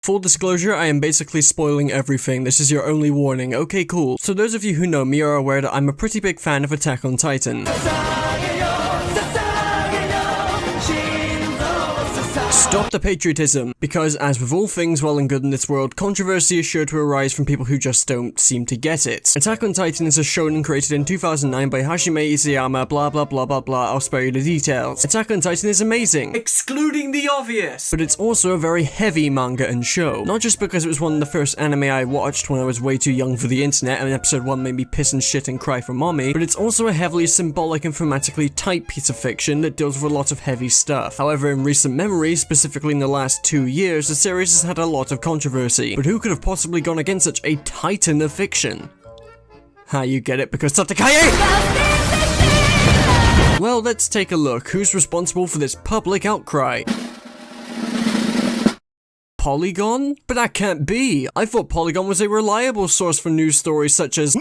Full disclosure, I am basically spoiling everything. This is your only warning. Okay, cool. So those of you who know me are aware that I'm a pretty big fan of Attack on Titan. Stop the patriotism, because as with all things well and good in this world, controversy is sure to arise from people who just don't seem to get it. Attack on Titan is a shonen created in 2009 by Hajime Isayama, blah blah blah blah blah, I'll spare you the details. Attack on Titan is amazing, excluding the obvious, but it's also a very heavy manga and show. Not just because it was one of the first anime I watched when I was way too young for the internet and episode 1 made me piss and shit and cry for mommy, but it's also a heavily symbolic and thematically tight piece of fiction that deals with a lot of heavy stuff. However, in recent memory, specifically in the last 2 years, the series has had a lot of controversy, but who could have possibly gone against such a titan of fiction? You get it, because Sasageyo! Well, let's take a look. Who's responsible for this public outcry? Polygon? But that can't be. I thought Polygon was a reliable source for news stories such as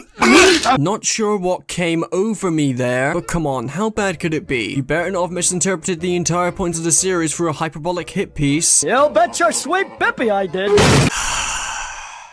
Not sure what came over me there, but come on, how bad could it be? You better not have misinterpreted the entire point of the series through a hyperbolic hit piece. You bet your sweet bippy I did.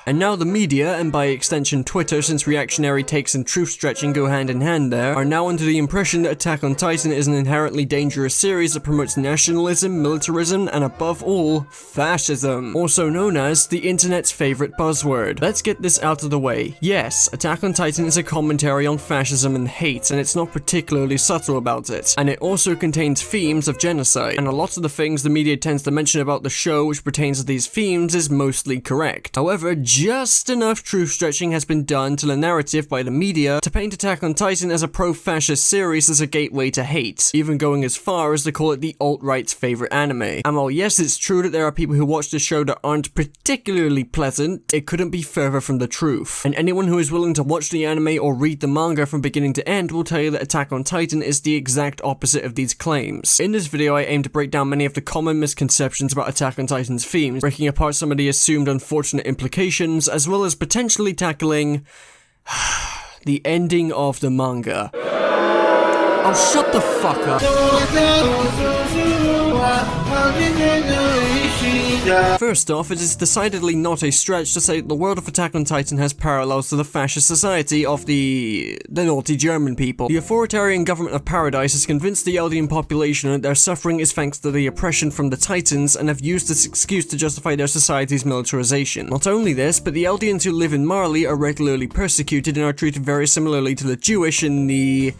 And now the media, and by extension Twitter, since reactionary takes and truth stretching go hand in hand there, are now under the impression that Attack on Titan is an inherently dangerous series that promotes nationalism, militarism, and above all, fascism. Also known as the internet's favorite buzzword. Let's get this out of the way. Yes, Attack on Titan is a commentary on fascism and hate, and it's not particularly subtle about it. And it also contains themes of genocide, and a lot of the things the media tends to mention about the show which pertains to these themes is mostly correct. However, just enough truth stretching has been done to the narrative by the media to paint Attack on Titan as a pro-fascist series as a gateway to hate, even going as far as to call it the alt-right's favorite anime. And while yes, it's true that there are people who watch the show that aren't particularly pleasant, it couldn't be further from the truth. And anyone who is willing to watch the anime or read the manga from beginning to end will tell you that Attack on Titan is the exact opposite of these claims. In this video, I aim to break down many of the common misconceptions about Attack on Titan's themes, breaking apart some of the assumed unfortunate implications, as well as potentially tackling the ending of the manga. Oh, shut the fuck up. First off, it is decidedly not a stretch to say that the world of Attack on Titan has parallels to the fascist society of the naughty German people. The authoritarian government of Paradise has convinced the Eldian population that their suffering is thanks to the oppression from the Titans and have used this excuse to justify their society's militarization. Not only this, but the Eldians who live in Marley are regularly persecuted and are treated very similarly to the Jewish in the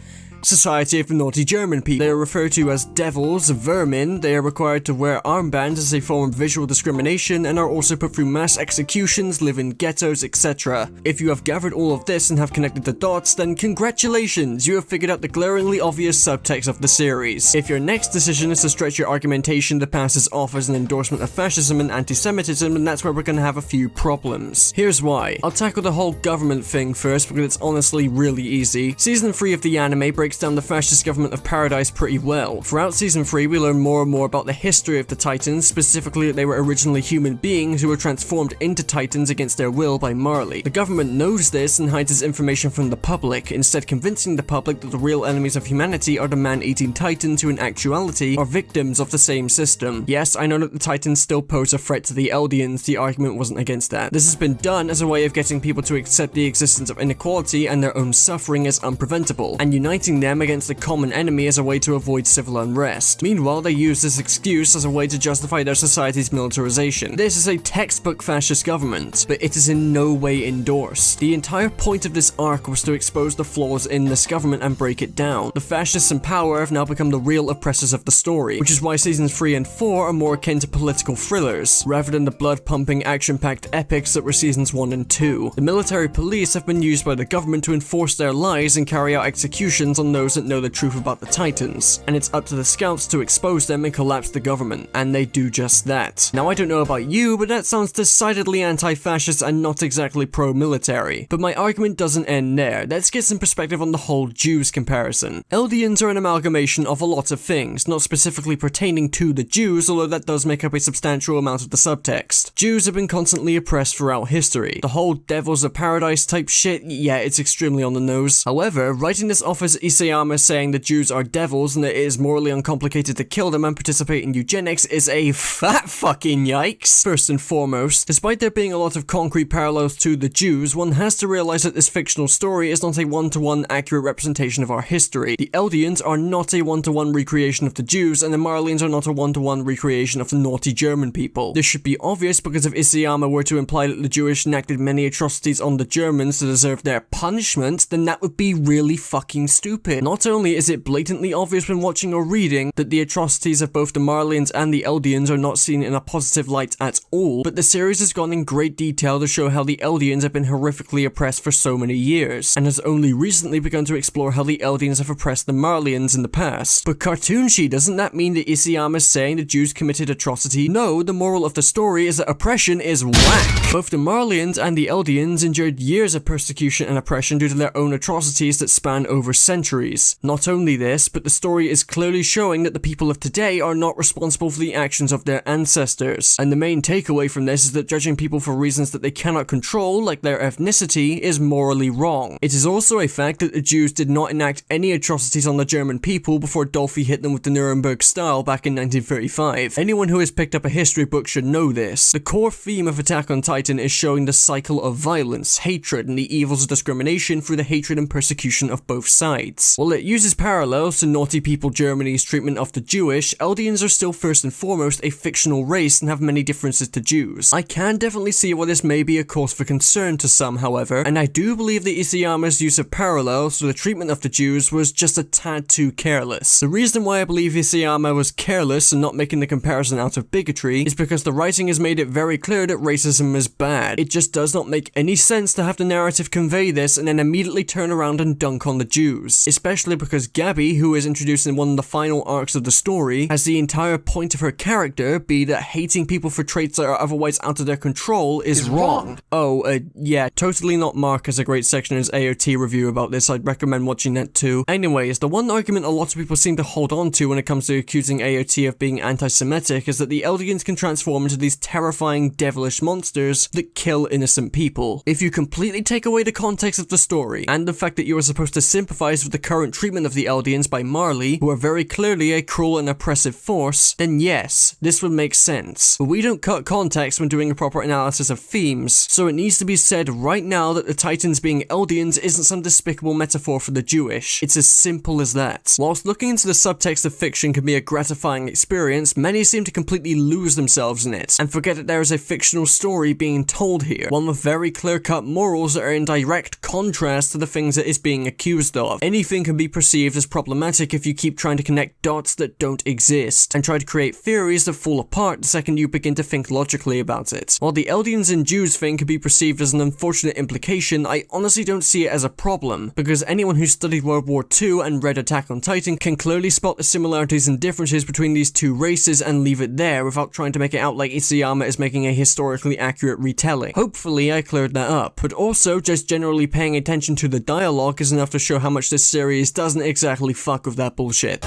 Society of the Naughty German People. They are referred to as devils, vermin, they are required to wear armbands as a form of visual discrimination, and are also put through mass executions, live in ghettos, etc. If you have gathered all of this and have connected the dots, then congratulations, you have figured out the glaringly obvious subtext of the series. If your next decision is to stretch your argumentation that passes off as an endorsement of fascism and anti-semitism, then that's where we're gonna have a few problems. Here's why. I'll tackle the whole government thing first because it's honestly really easy. Season 3 of the anime breaks down the fascist government of Paradise pretty well. Throughout Season 3, we learn more and more about the history of the Titans, specifically that they were originally human beings who were transformed into Titans against their will by Marley. The government knows this and hides this information from the public, instead convincing the public that the real enemies of humanity are the man-eating Titans who in actuality are victims of the same system. Yes, I know that the Titans still pose a threat to the Eldians, the argument wasn't against that. This has been done as a way of getting people to accept the existence of inequality and their own suffering as unpreventable, and uniting them against the common enemy as a way to avoid civil unrest. Meanwhile, they use this excuse as a way to justify their society's militarization. This is a textbook fascist government, but it is in no way endorsed. The entire point of this arc was to expose the flaws in this government and break it down. The fascists in power have now become the real oppressors of the story, which is why seasons 3 and 4 are more akin to political thrillers, rather than the blood-pumping, action-packed epics that were seasons 1 and 2. The military police have been used by the government to enforce their lies and carry out executions on those that know the truth about the Titans, and it's up to the scouts to expose them and collapse the government, and they do just that. Now I don't know about you, but that sounds decidedly anti-fascist and not exactly pro-military. But my argument doesn't end there. Let's get some perspective on the whole Jews comparison. Eldians are an amalgamation of a lot of things, not specifically pertaining to the Jews, although that does make up a substantial amount of the subtext. Jews have been constantly oppressed throughout history. The whole Devils of Paradise type shit, yeah, it's extremely on the nose. However, writing this off as Isayama saying the Jews are devils and that it is morally uncomplicated to kill them and participate in eugenics is a fat fucking yikes. First and foremost, despite there being a lot of concrete parallels to the Jews, one has to realize that this fictional story is not a one-to-one accurate representation of our history. The Eldians are not a one-to-one recreation of the Jews, and the Marlians are not a one-to-one recreation of the naughty German people. This should be obvious because if Isayama were to imply that the Jewish enacted many atrocities on the Germans to deserve their punishment, then that would be really fucking stupid. Not only is it blatantly obvious when watching or reading that the atrocities of both the Marlians and the Eldians are not seen in a positive light at all, but the series has gone in great detail to show how the Eldians have been horrifically oppressed for so many years, and has only recently begun to explore how the Eldians have oppressed the Marlians in the past. But Cartoonshi, doesn't that mean that Isayama is saying the Jews committed atrocity? No, the moral of the story is that oppression is whack. Both the Marlians and the Eldians endured years of persecution and oppression due to their own atrocities that span over centuries. Not only this, but the story is clearly showing that the people of today are not responsible for the actions of their ancestors. And the main takeaway from this is that judging people for reasons that they cannot control, like their ethnicity, is morally wrong. It is also a fact that the Jews did not enact any atrocities on the German people before Dolphy hit them with the Nuremberg style back in 1935. Anyone who has picked up a history book should know this. The core theme of Attack on Titan is showing the cycle of violence, hatred, and the evils of discrimination through the hatred and persecution of both sides. While it uses parallels to naughty people Germany's treatment of the Jewish, Eldians are still first and foremost a fictional race and have many differences to Jews. I can definitely see why this may be a cause for concern to some, however, and I do believe that Isayama's use of parallels to the treatment of the Jews was just a tad too careless. The reason why I believe Isayama was careless and not making the comparison out of bigotry is because the writing has made it very clear that racism is bad. It just does not make any sense to have the narrative convey this and then immediately turn around and dunk on the Jews. Especially because Gabby, who is introduced in one of the final arcs of the story, has the entire point of her character be that hating people for traits that are otherwise out of their control is wrong. Oh, yeah, totally not Mark has a great section in his AOT review about this. I'd recommend watching that too. Anyways, the one argument a lot of people seem to hold on to when it comes to accusing AOT of being anti-Semitic is that the Eldians can transform into these terrifying, devilish monsters that kill innocent people. If you completely take away the context of the story, and the fact that you are supposed to sympathize with the current treatment of the Eldians by Marley, who are very clearly a cruel and oppressive force, then yes, this would make sense. But we don't cut context when doing a proper analysis of themes, so it needs to be said right now that the Titans being Eldians isn't some despicable metaphor for the Jewish. It's as simple as that. Whilst looking into the subtext of fiction can be a gratifying experience, many seem to completely lose themselves in it, and forget that there is a fictional story being told here, one with very clear-cut morals that are in direct contrast to the things that is being accused of. Anything can be perceived as problematic if you keep trying to connect dots that don't exist, and try to create theories that fall apart the second you begin to think logically about it. While the Eldians and Jews thing can be perceived as an unfortunate implication, I honestly don't see it as a problem, because anyone who studied World War II and read Attack on Titan can clearly spot the similarities and differences between these two races and leave it there without trying to make it out like Isayama is making a historically accurate retelling. Hopefully I cleared that up, but also just generally paying attention to the dialogue is enough to show how much this series doesn't exactly fuck with that bullshit.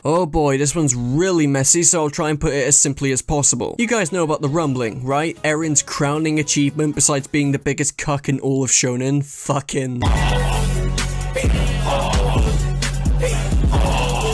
Oh boy, this one's really messy, so I'll try and put it as simply as possible. You guys know about the rumbling, right? Eren's crowning achievement besides being the biggest cuck in all of shonen? Fucking...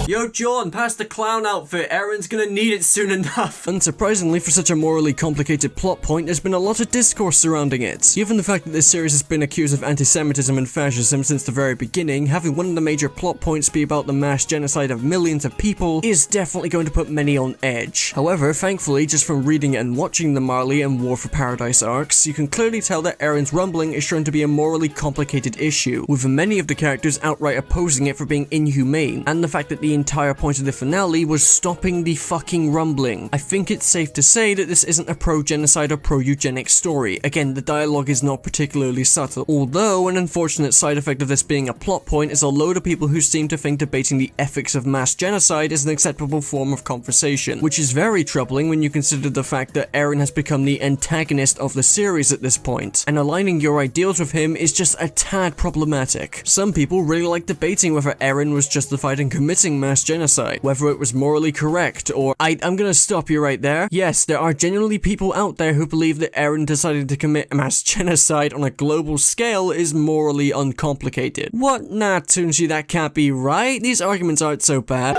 Yo, John, pass the clown outfit. Eren's gonna need it soon enough. Unsurprisingly, for such a morally complicated plot point, there's been a lot of discourse surrounding it. Given the fact that this series has been accused of anti-Semitism and fascism since the very beginning, having one of the major plot points be about the mass genocide of millions of people is definitely going to put many on edge. However, thankfully, just from reading and watching the Marley and War for Paradise arcs, you can clearly tell that Eren's rumbling is shown to be a morally complicated issue, with many of the characters outright opposing it for being inhumane, and the fact that the entire point of the finale was stopping the fucking rumbling. I think it's safe to say that this isn't a pro-genocide or pro-eugenics story. Again, the dialogue is not particularly subtle, although an unfortunate side effect of this being a plot point is a load of people who seem to think debating the ethics of mass genocide is an acceptable form of conversation, which is very troubling when you consider the fact that Eren has become the antagonist of the series at this point, and aligning your ideals with him is just a tad problematic. Some people really like debating whether Eren was justified in committing mass mass genocide, whether it was morally correct or... I'm gonna stop you right there. Yes, there are genuinely people out there who believe that Eren deciding to commit a mass genocide on a global scale is morally uncomplicated. What? Nah, Tunji, that can't be right. These arguments aren't so bad.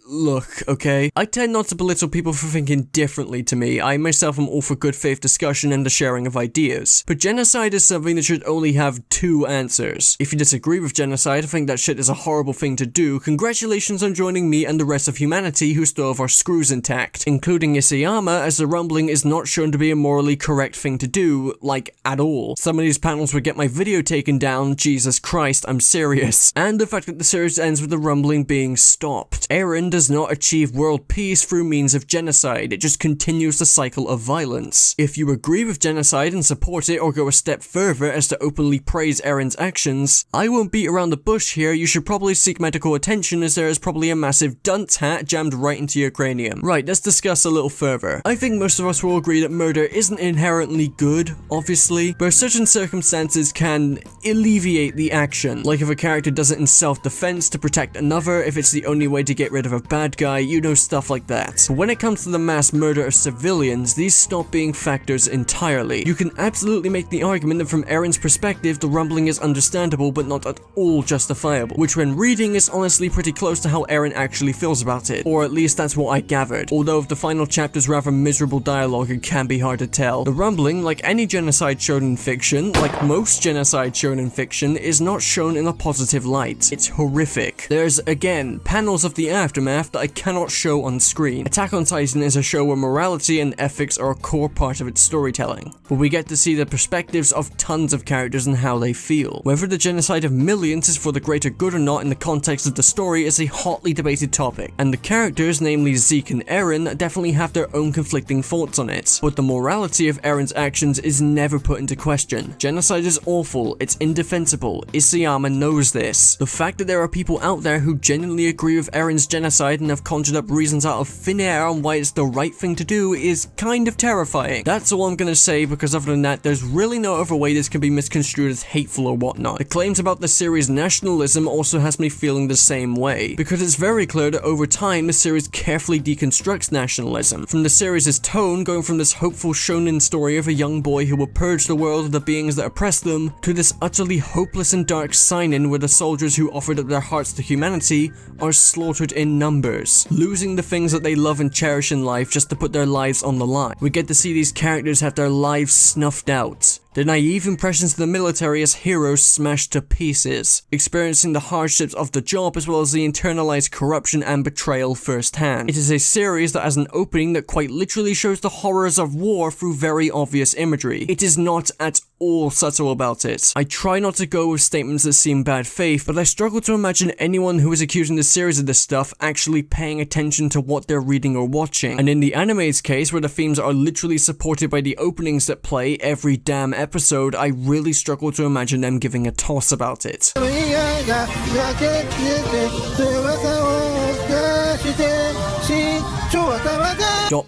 Look, okay? I tend not to belittle people for thinking differently to me. I myself am all for good faith discussion and the sharing of ideas. But genocide is something that should only have two answers. If you disagree with genocide, think that shit is a horrible thing to do, congratulations on joining me and the rest of humanity who still have our screws intact, including Isayama, as the rumbling is not shown to be a morally correct thing to do, like, at all. Some of these panels would get my video taken down, Jesus Christ, I'm serious. And the fact that the series ends with the rumbling being stopped. Eren does not achieve world peace through means of genocide, it just continues the cycle of violence. If you agree with genocide and support it or go a step further as to openly praise Eren's actions, I won't beat around the bush here, you should probably seek medical attention as there is probably a massive dunce hat jammed right into your cranium. Right, let's discuss a little further. I think most of us will agree that murder isn't inherently good, obviously, but certain circumstances can alleviate the action. Like if a character does it in self-defense to protect another, if it's the only way to get rid of a bad guy, you know, stuff like that. But when it comes to the mass murder of civilians, these stop being factors entirely. You can absolutely make the argument that from Eren's perspective, the rumbling is understandable but not at all justifiable, which when reading is honestly pretty close to how Eren actually feels about it, or at least that's what I gathered. Although if the final chapter's rather miserable dialogue, it can be hard to tell. The rumbling, like any genocide shown in fiction, like most genocide shown in fiction, is not shown in a positive light. It's horrific. There's, again, panels of the aftermath that I cannot show on screen. Attack on Titan is a show where morality and ethics are a core part of its storytelling, but we get to see the perspectives of tons of characters and how they feel. Whether the genocide of millions is for the greater good or not in the context of the story is a hotly debated topic, and the characters, namely Zeke and Eren, definitely have their own conflicting thoughts on it, but the morality of Eren's actions is never put into question. Genocide is awful, it's indefensible, Isayama knows this. The fact that there are people out there who genuinely agree with Eren's genocide and have conjured up reasons out of thin air on why it's the right thing to do is kind of terrifying. That's all I'm gonna say, because other than that, there's really no other way this can be misconstrued as hateful or whatnot. The claims about the series' nationalism also has me feeling the same way, because it's very clear that over time the series carefully deconstructs nationalism. From the series' tone, going from this hopeful shonen story of a young boy who will purge the world of the beings that oppress them, to this utterly hopeless and dark sign-in where the soldiers who offered up their hearts to humanity are slaughtered in numbers, losing the things that they love and cherish in life just to put their lives on the line. We get to see these characters have their lives snuffed out, their naive impressions of the military as heroes smashed to pieces, experiencing the hardships of the job as well as the internalized corruption and betrayal firsthand. It is a series that has an opening that quite literally shows the horrors of war through very obvious imagery. It is not at all subtle about it. I try not to go with statements that seem bad faith, but I struggle to imagine anyone who is accusing the series of this stuff actually paying attention to what they're reading or watching. And in the anime's case, where the themes are literally supported by the openings that play every damn episode, I really struggle to imagine them giving a toss about it.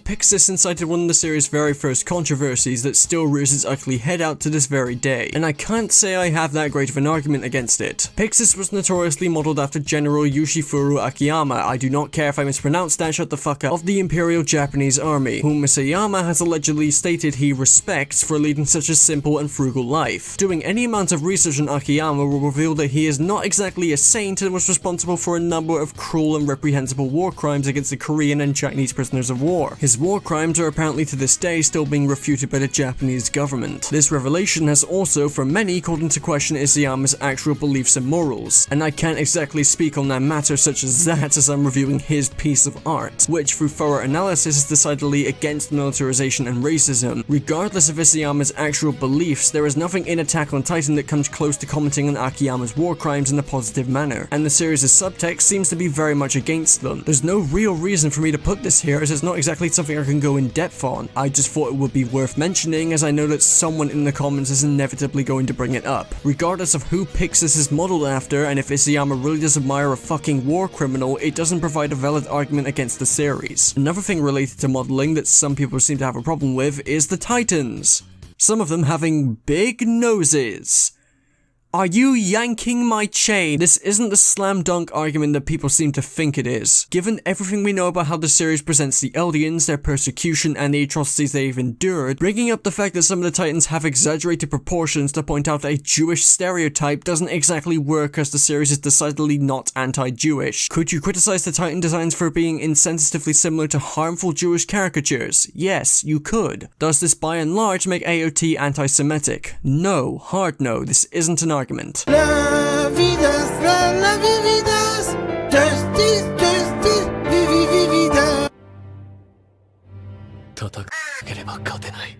Pixis incited one of the series' very first controversies that still rears its ugly head out to this very day, and I can't say I have that great of an argument against it. Pixis was notoriously modeled after General Yoshifuru Akiyama, I do not care if I mispronounce that, shut the fuck up, of the Imperial Japanese Army, whom Isayama has allegedly stated he respects for leading such a simple and frugal life. Doing any amount of research on Akiyama will reveal that he is not exactly a saint and was responsible for a number of cruel and reprehensible war crimes against the Korean and Chinese prisoners of war. His war crimes are apparently to this day still being refuted by the Japanese government. This revelation has also, for many, called into question Isayama's actual beliefs and morals, and I can't exactly speak on that matter such as that as I'm reviewing his piece of art, which through thorough analysis is decidedly against militarization and racism. Regardless of Isayama's actual beliefs, there is nothing in Attack on Titan that comes close to commenting on Akiyama's war crimes in a positive manner, and the series' subtext seems to be very much against them. There's no real reason for me to put this here, as it's not exactly something I can go in depth on. I just thought it would be worth mentioning, as I know that someone in the comments is inevitably going to bring it up. Regardless of who Pixis is modeled after, and if Isayama really does admire a fucking war criminal, it doesn't provide a valid argument against the series. Another thing related to modeling that some people seem to have a problem with is the Titans. Some of them having big noses. Are you yanking my chain? This isn't the slam dunk argument that people seem to think it is. Given everything we know about how the series presents the Eldians, their persecution, and the atrocities they've endured, bringing up the fact that some of the Titans have exaggerated proportions to point out that a Jewish stereotype doesn't exactly work, as the series is decidedly not anti-Jewish. Could you criticize the Titan designs for being insensitively similar to harmful Jewish caricatures? Yes, you could. Does this by and large make AOT anti-Semitic? No, hard no, this isn't an argument. La vidas, la vividas, justice, justice, vivida. 戦わなければ勝てない。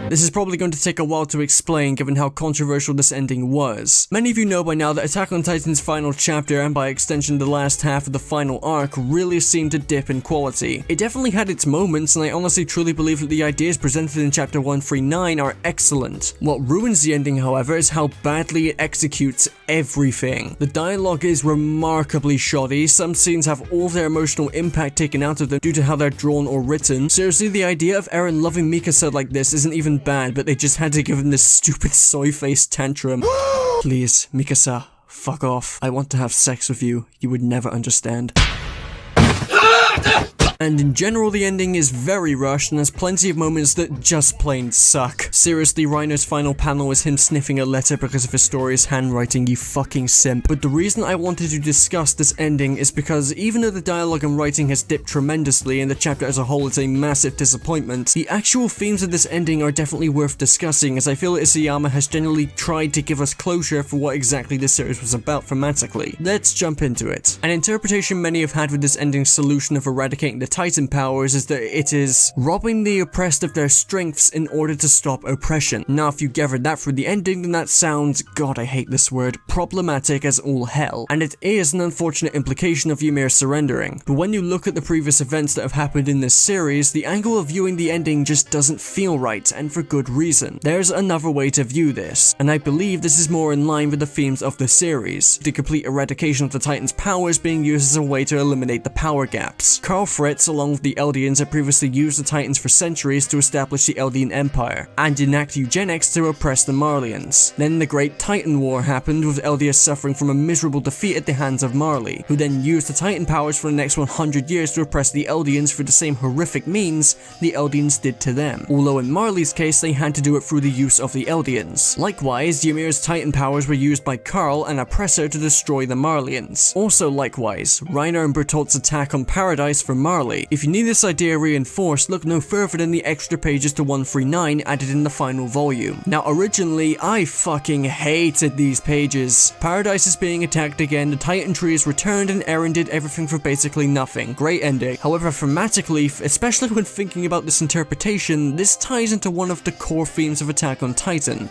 This is probably going to take a while to explain given how controversial this ending was. Many of you know by now that Attack on Titan's final chapter, and by extension the last half of the final arc, really seemed to dip in quality. It definitely had its moments, and I honestly truly believe that the ideas presented in chapter 139 are excellent. What ruins the ending, however, is how badly it executes everything. The dialogue is remarkably shoddy, some scenes have all of their emotional impact taken out of them due to how they're drawn or written. Seriously, the idea of Eren loving Mikasa like this isn't even bad, but they just had to give him this stupid soy-faced tantrum. Please, Mikasa, fuck off. I want to have sex with you. You would never understand. And in general, the ending is very rushed and has plenty of moments that just plain suck. Seriously, Reiner's final panel is him sniffing a letter because of Historia's handwriting, you fucking simp. But the reason I wanted to discuss this ending is because even though the dialogue and writing has dipped tremendously and the chapter as a whole is a massive disappointment, the actual themes of this ending are definitely worth discussing, as I feel that Isayama has generally tried to give us closure for what exactly this series was about thematically. Let's jump into it. An interpretation many have had with this ending's solution of eradicating the Titan powers is that it is robbing the oppressed of their strengths in order to stop oppression. Now, if you gathered that through the ending, then that sounds, god I hate this word, problematic as all hell. And it is an unfortunate implication of Ymir surrendering. But when you look at the previous events that have happened in this series, the angle of viewing the ending just doesn't feel right, and for good reason. There's another way to view this, and I believe this is more in line with the themes of the series, the complete eradication of the Titans' powers being used as a way to eliminate the power gaps. Karl Fritz, along with the Eldians, had previously used the Titans for centuries to establish the Eldian Empire, and enact eugenics to oppress the Marleyans. Then the Great Titan War happened, with Eldia suffering from a miserable defeat at the hands of Marley, who then used the Titan powers for the next 100 years to oppress the Eldians through the same horrific means the Eldians did to them, although in Marley's case they had to do it through the use of the Eldians. Likewise, Ymir's Titan powers were used by Karl, an oppressor, to destroy the Marleyans. Also likewise, Reiner and Bertolt's attack on Paradise for Marley. If you need this idea reinforced, look no further than the extra pages to 139 added in the final volume. Now originally, I fucking hated these pages. Paradise is being attacked again, the Titan tree is returned, and Eren did everything for basically nothing. Great ending. However, thematically, especially when thinking about this interpretation, this ties into one of the core themes of Attack on Titan.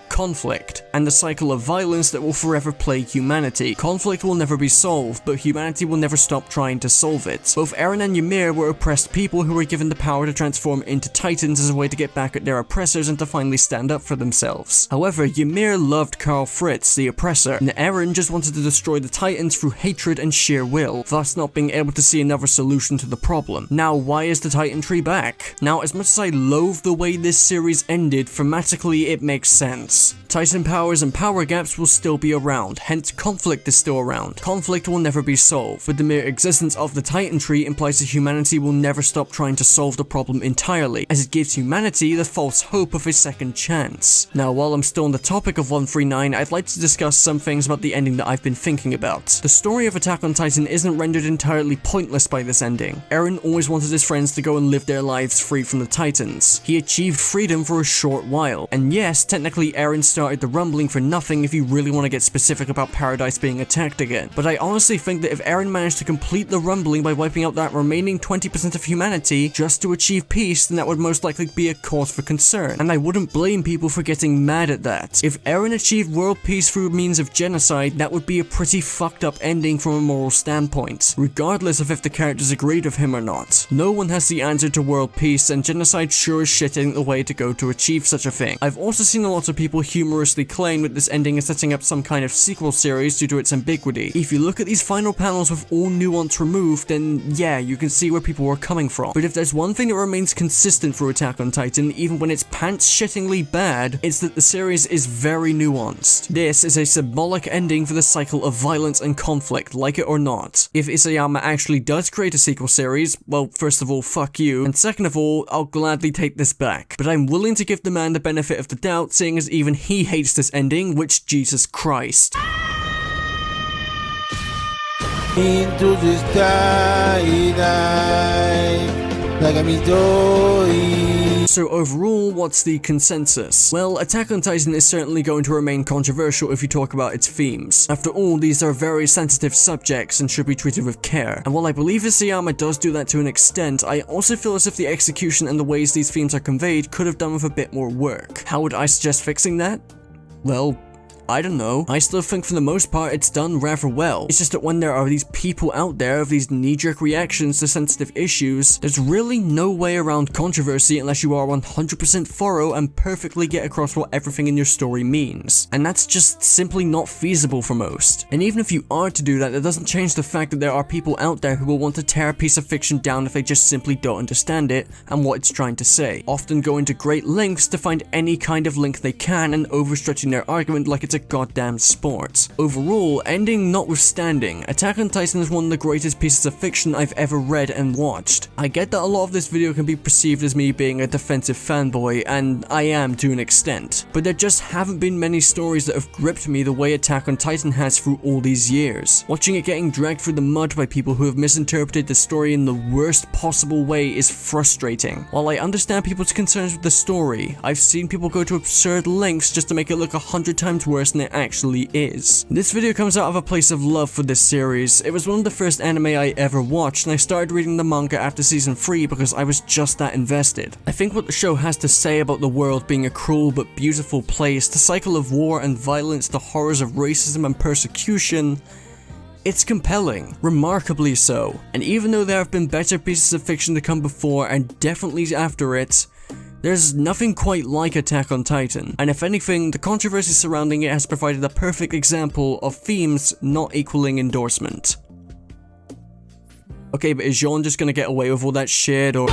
Conflict, and the cycle of violence that will forever plague humanity. Conflict will never be solved, but humanity will never stop trying to solve it. Both Eren and Ymir were oppressed people who were given the power to transform into Titans as a way to get back at their oppressors and to finally stand up for themselves. However, Ymir loved Karl Fritz, the oppressor, and Eren just wanted to destroy the Titans through hatred and sheer will, thus not being able to see another solution to the problem. Now, why is the Titan tree back? Now, as much as I loathe the way this series ended, thematically it makes sense. Titan powers and power gaps will still be around, hence conflict is still around. Conflict will never be solved, but the mere existence of the Titan tree implies that humanity will never stop trying to solve the problem entirely, as it gives humanity the false hope of a second chance. Now, while I'm still on the topic of 139, I'd like to discuss some things about the ending that I've been thinking about. The story of Attack on Titan isn't rendered entirely pointless by this ending. Eren always wanted his friends to go and live their lives free from the Titans. He achieved freedom for a short while, and yes, technically Eren started the rumbling for nothing if you really want to get specific about Paradise being attacked again. But I honestly think that if Eren managed to complete the rumbling by wiping out that remaining 20% of humanity just to achieve peace, then that would most likely be a cause for concern, and I wouldn't blame people for getting mad at that. If Eren achieved world peace through means of genocide, that would be a pretty fucked up ending from a moral standpoint, regardless of if the characters agreed with him or not. No one has the answer to world peace, and genocide sure as shit ain't the way to go to achieve such a thing. I've also seen a lot of people humorously claim that this ending is setting up some kind of sequel series due to its ambiguity. If you look at these final panels with all nuance removed, then yeah, you can see where people were coming from. But if there's one thing that remains consistent for Attack on Titan, even when it's pants-shittingly bad, it's that the series is very nuanced. This is a symbolic ending for the cycle of violence and conflict, like it or not. If Isayama actually does create a sequel series, well, first of all, fuck you, and second of all, I'll gladly take this back. But I'm willing to give the man the benefit of the doubt, seeing as even he hates this ending, which Jesus Christ. Into the sky, like a midori. So overall, what's the consensus? Well, Attack on Titan is certainly going to remain controversial if you talk about its themes. After all, these are very sensitive subjects and should be treated with care. And while I believe Isayama does do that to an extent, I also feel as if the execution and the ways these themes are conveyed could have done with a bit more work. How would I suggest fixing that? Well, I don't know. I still think for the most part it's done rather well. It's just that when there are these people out there with these knee-jerk reactions to sensitive issues, there's really no way around controversy unless you are 100% thorough and perfectly get across what everything in your story means. And that's just simply not feasible for most. And even if you are to do that, it doesn't change the fact that there are people out there who will want to tear a piece of fiction down if they just simply don't understand it and what it's trying to say. Often going to great lengths to find any kind of link they can and overstretching their argument like it's a goddamn sport. Overall, ending notwithstanding, Attack on Titan is one of the greatest pieces of fiction I've ever read and watched. I get that a lot of this video can be perceived as me being a defensive fanboy, and I am to an extent, but there just haven't been many stories that have gripped me the way Attack on Titan has through all these years. Watching it getting dragged through the mud by people who have misinterpreted the story in the worst possible way is frustrating. While I understand people's concerns with the story, I've seen people go to absurd lengths just to make it look 100 times worse than it actually is. This video comes out of a place of love for this series. It was one of the first anime I ever watched, and I started reading the manga after season 3 because I was just that invested. I think what the show has to say about the world being a cruel but beautiful place, the cycle of war and violence, the horrors of racism and persecution, it's compelling, remarkably so. And even though there have been better pieces of fiction to come before and definitely after it, there's nothing quite like Attack on Titan, and if anything, the controversy surrounding it has provided a perfect example of themes not equaling Endorsement. Okay, but is Jean just gonna get away with all that shit, or...